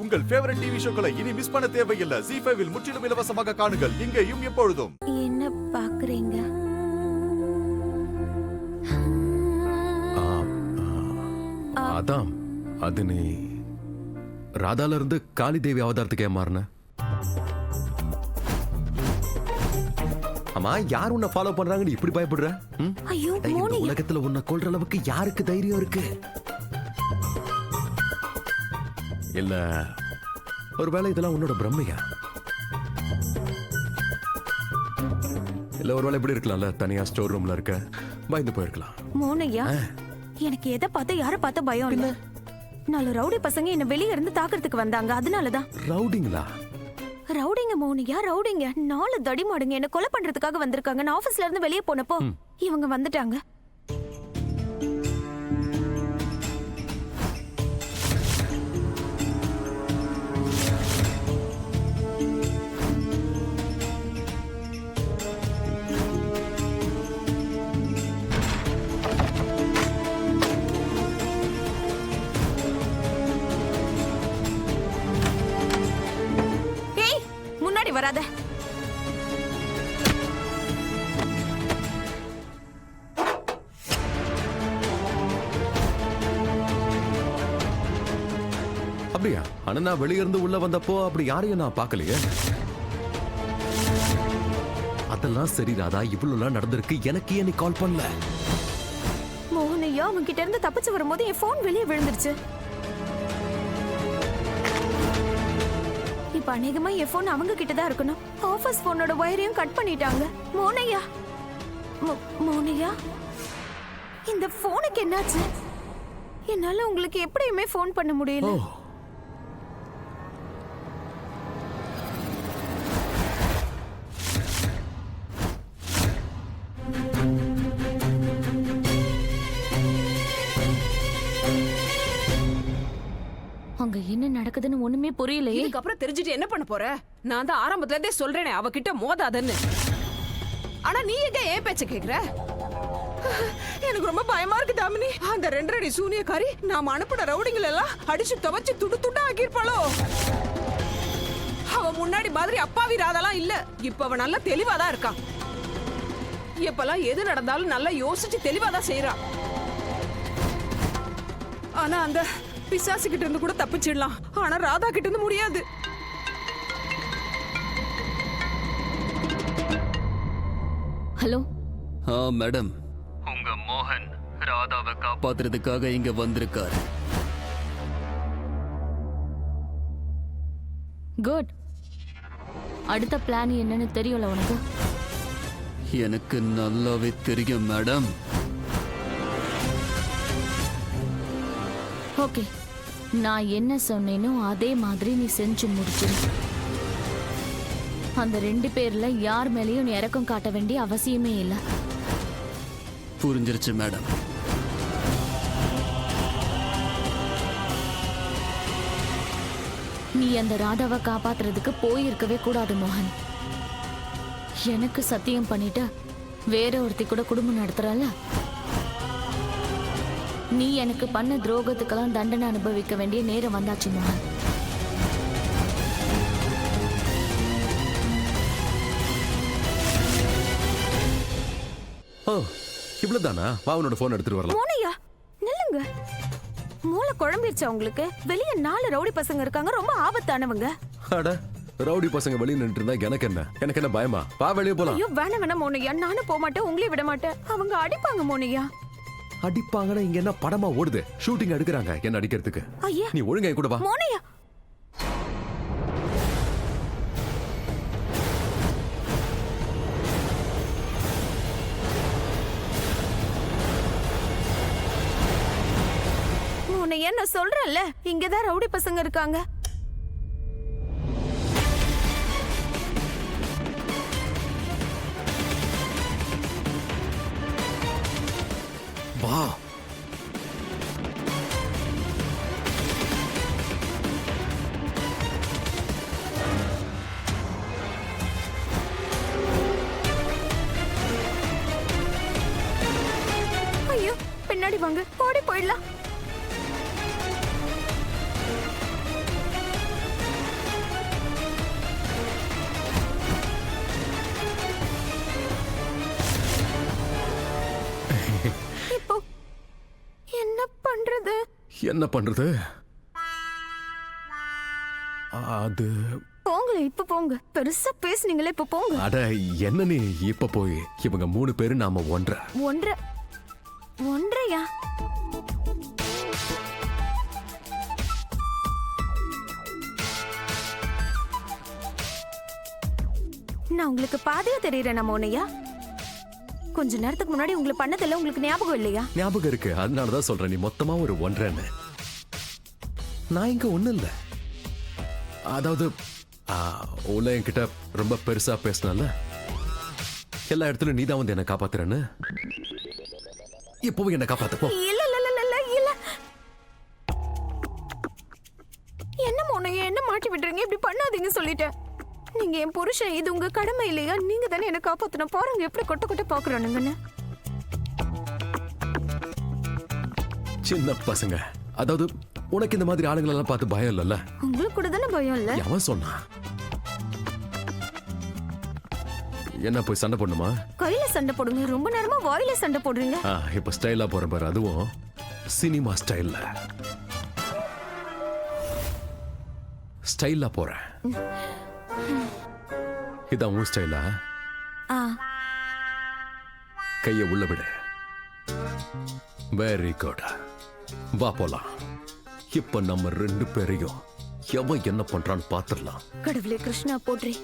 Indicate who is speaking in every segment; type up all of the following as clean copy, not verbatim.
Speaker 1: உங்கள் favourite TV ஷோக்களை இனி miss பண்ண தேவையில்லை. ZEE5 இல் முற்றிலும் இலவசமாக காணுங்கள், இங்கேயும் எப்பொழுதும்.
Speaker 2: என்ன பாக்குறீங்க?
Speaker 3: அதான் அது நீ ராதால இருந்து காளி தேவி அவதாரத்துக்கு ஏன் மாறின? ஆமா, யார் உன்னை ஃபாலோ பண்றாங்கன்னு இப்படி பயப்படுற?
Speaker 2: ஐயோ,
Speaker 3: இந்த உலகத்துல உன்னை கொல்ற அளவுக்கு யாருக்கு தைரியம் இருக்கு? இல்ல ஒருவேளை இதெல்லாம் உன்னோட பிரம்மையா? இல்ல ஒருவேளை இப்படி இருக்கலாம்ல, தனியா ஸ்டோர் ரூம்ல இருக்க, பயந்து போயிருக்கலாம்.
Speaker 2: மோனையா, எனக்கு எதை பார்த்து யாரை பார்த்து பயம் இல்ல. 4 ரவுடி பசங்க என்ன வெளிய இருந்து தாக்குறதுக்கு வந்தாங்க, அதனாலதான்.
Speaker 3: ரவுடிங்களா?
Speaker 2: ரவுடிங்க மோனியா, ரவுடிங்க. 4 தடிமாடுங்க என்ன கொலை பண்றதுக்காக வந்திருக்காங்க. நான் ஆபீஸ்ல இருந்து வெளியே போனப்போ இவங்க வந்துட்டாங்க. வராத.
Speaker 3: அப்படியா? ஆனா நான் வெளிய இருந்து உள்ள வந்தப்போ அப்படி யாரையும் நான் பார்க்கலையே. அதெல்லாம் சரி ராதா, இவ்வளவு நடந்திருக்கு, எனக்கு ஏன் நீ கால் பண்ணல?
Speaker 2: மோகனையா, அவன் கிட்ட இருந்து தப்பிச்சு வரும்போது என் போன் வெளியே விழுந்துருச்சு. இப்ப அநேகமா என் போன் அவங்க கிட்டதான் இருக்கணும். ஆபீஸ் போனோட வயரையும் கட் பண்ணிட்டாங்க. மோனையா, மோனையா, இந்த போனுக்கு என்னாச்சு? என்னால உங்களுக்கு எப்படியுமே போன் பண்ண முடியல. அங்க என்ன நடக்குதுன்னு ஒண்ணுமே புரியலையே.
Speaker 4: இதுக்கப்புறம் தெரிஞ்சுட்டு என்ன பண்ண போற? நான் தான் ஆரம்பத்துல இருந்தே சொல்றேனே அவகிட்ட மோதாதன்னு. ஆனா நீ எங்க ஏன் பேச்ச கேக்குற? எனக்கு ரொம்ப பயமா இருக்கு தாமினி. அந்த 2 அடி சூனியக்காரி நாம அனுப்பின ரவுடிங்கள் எல்லாம் அடிச்சு துவச்சு துண்டு துண்டா ஆக்கிருப்பாளோ. அவ முன்னாடி மாதிரி அப்பாவி ராதெல்லாம் இல்ல. இப்ப அவ நல்லா தெளிவாதான் இருக்கான். இப்பெல்லாம் எது நடந்தாலும் நல்லா யோசிச்சு தெளிவாதான் செய்யறான். ஆனா அந்த பிசாசு கிட்ட இருந்து கூட தப்பிச்சிடலாம். ஆனா ராதா கிட்ட இருந்து முடியாது.
Speaker 2: ஹலோ.
Speaker 5: மேடம், உங்க மோகன் ராதாவை காப்பாத்துறதுக்காக இங்க வந்திருக்காரு.
Speaker 2: குட். அடுத்த பிளான் என்னன்னு தெரியல உனக்கு?
Speaker 5: எனக்கு நல்லாவே தெரியும் மேடம்.
Speaker 2: ஓகே, நான் என்ன சொன்னேனோ அதே மாதிரி நீ செஞ்சு முடிச்சிரு. அந்த 2 பேர்ல யார் மேலேயும் நீ இறக்கம் காட்ட வேண்டிய அவசியமே இல்லை.
Speaker 5: புரிஞ்சிருச்சு மேடம்.
Speaker 2: நீ அந்த ராதாவை காப்பாத்துறதுக்கு போயிருக்கவே கூடாது மோகன். எனக்கு சத்தியம் பண்ணிட்டு வேற ஒருத்தி கூட குடும்பம் நடத்துறல. நீ எனக்கு பண்ண துரோகத்துக்கெல்லாம் தண்டனை அனுபவிக்க வேண்டிய நேரம் வந்தாச்சு மோகன்.
Speaker 3: இவ்வளவுதானா? வா, உன்னோட போன் எடுத்துட்டு வரலாம்.
Speaker 2: மோனையா, நில்லுங்க. மூளை குழம்பிருச்சா உங்களுக்கு? வெளிய 4 ரவுடி பசங்க இருக்காங்க, ரொம்ப ஆபத்தானவங்க.
Speaker 3: அட, ரவுடி பசங்க வெளிய நின்று இருந்தா எனக்கு என்ன பயமா? வா, வெளிய போலாம்.
Speaker 2: ஐயோ வேணாம் மோனையா, நானும் போக மாட்டேன், உங்களையும் விட மாட்டேன். அவங்க அடிப்பாங்க மோனையா.
Speaker 3: அடிப்பாங்கன்னா இங்க என்ன படமா ஓடுது? ஷூட்டிங் எடுக்கிறாங்க என்ன அடிக்கிறதுக்கு. நீ ஒழுங்கா கூட வா.
Speaker 2: மோனையா, மோனையா, நான் சொல்றேன்ல, இங்கதான் ரவுடி பசங்க இருக்காங்க.
Speaker 3: வா.
Speaker 2: ஐயோ, பின்னாடி வாங்க, ஓடி போயிடலாம்.
Speaker 3: என்ன பண்றது? அது
Speaker 2: போங்களே, இப்ப போங்க. பெருசா பேசுனீங்களே, இப்ப போங்க.
Speaker 3: அட என்ன நீ இப்ப போய் இவங்க 3 பேரு நாம ஒன்றரை.
Speaker 2: ஒன்றையா? நான் உங்களுக்கு பாதியா தெரியறேன் மோனையா? கொஞ்ச நேரத்துக்கு முன்னாடி உங்களுக்கு பண்ணதெல்லாம் உங்களுக்கு ஞாபகம் இல்லையா?
Speaker 3: ஞாபகம் இருக்கு, அதனாலதான் சொல்றேன் நீ மொத்தமா ஒரு ஒன்றரைன்னு. நான் இங்க ஒண்ணு இல்ல. அதாவது உள்ள என்கிட்ட ரொம்ப பெருசா பேசினல, எல்லா இடத்துலயும் நீதான் வந்து என்ன காப்பாத்துறேன்னு. இப்பவும் என்ன காப்பாத்துப்போ.
Speaker 2: இல்ல இல்ல இல்ல இல்ல இல்ல. என்ன மோனையா, என்ன மாட்டி விட்டுறீங்க? இப்படி பண்ணாதீங்க சொல்லிட்டேன். நீங்க என் புருஷன், இது உங்க கடமை இல்லையா? நீங்க தானே என்ன காப்பாத்தணும். பாருங்க எப்படி கொட்ட கொட்ட பாக்குறானுங்கன்னு.
Speaker 3: சின்ன பசங்க, அதாவது உனக்கு இந்த மாதிரி ஆளுங்களெல்லாம் பார்த்து பயம் இல்லல்ல?
Speaker 2: உங்களுக்கு கூட தானே பயம் இல்ல?
Speaker 3: எவன் சொன்னா? என்ன போய் சண்டை போடணுமா?
Speaker 2: கையில சண்டை போடுங்க. ரொம்ப நேரமா வாயில சண்டை போடுறீங்க.
Speaker 3: இப்ப ஸ்டைலா போறேன் பாரு, அதுவும் சினிமா ஸ்டைல்ல. ஸ்டைலா போறேன். இதான் உன் ஸ்டைலா? கைய உள்ள விடு. Very good. வா போலாம். இப்ப நம்ம 2 பேரையும் எவன் என்ன பண்றான்னு பாத்துடலாம்.
Speaker 2: கடவுளே கிருஷ்ணா போற்றி.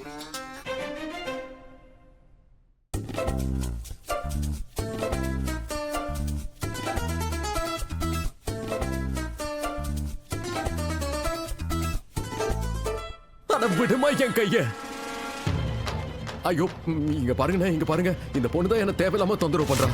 Speaker 3: அட விடுமா என் கைய. ஐயோ, இங்க பாருங்க, இங்க பாருங்க. இந்த பொண்ணு தான் என்ன தேவையில்லாம தொந்தரவு பண்றா.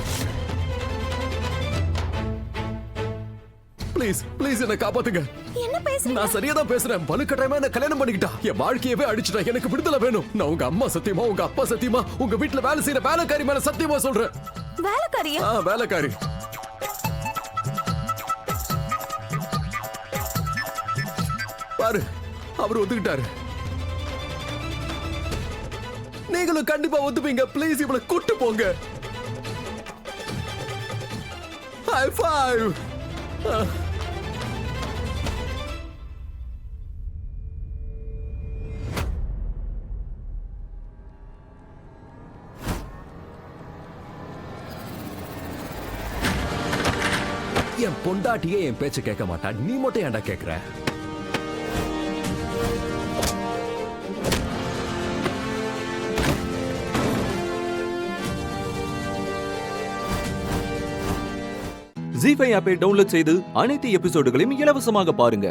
Speaker 3: ப்ளீஸ் ப்ளீஸ் என்ன காப்பாத்துங்க.
Speaker 2: என்ன பேசுறீங்க?
Speaker 3: நான் சரியா தான் பேசுறேன். வலுக்கட்டாயமா என்ன கல்யாணம் பண்ணிக்கிட்டா. என் வாழ்க்கையவே அடிச்சுட்டா. எனக்கு விடுதலை வேணும். நான் உங்க அம்மா சத்தியமா, உங்க அப்பா சத்தியமா, உங்க வீட்டுல வேலை செய்யற வேலைக்காரி மேல சத்தியமா சொல்றேன்.
Speaker 2: வேலைக்காரியா?
Speaker 3: வேலைக்காரி. பாரு, அவர் ஒத்துக்கிட்டாரு. நீங்களும் கண்டிப்பா ஒத்துப்பீங்க. ப்ளீஸ் இவளை கூட்டு போங்க. High five. என் பொண்டாட்டியே என் பேச்ச கேட்க மாட்டா. நீ மட்டும் ஏன்டா கேக்குற?
Speaker 6: ஜீ5 ஆப்பை டவுன்லோட் செய்து அனைத்து எபிசோடுகளையும் இலவசமாக பாருங்க.